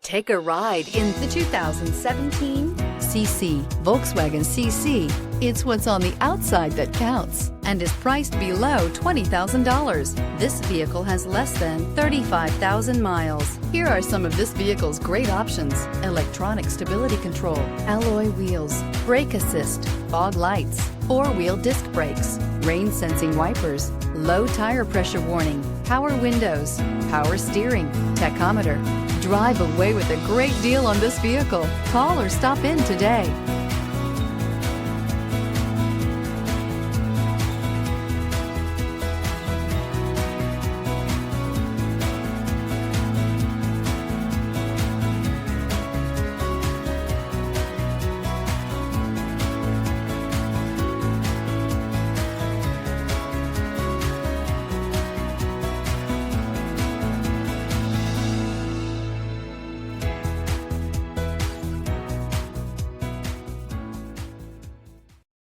Take a ride in the 2017 CC. Volkswagen CC. It's what's on the outside that counts and is priced below $20,000. This vehicle has less than 35,000 miles. Here are some of this vehicle's great options: electronic stability control, alloy wheels, brake assist, fog lights, four-wheel disc brakes, rain sensing wipers, low tire pressure warning, power windows, power steering, tachometer. Drive away with a great deal on this vehicle. Call or stop in today.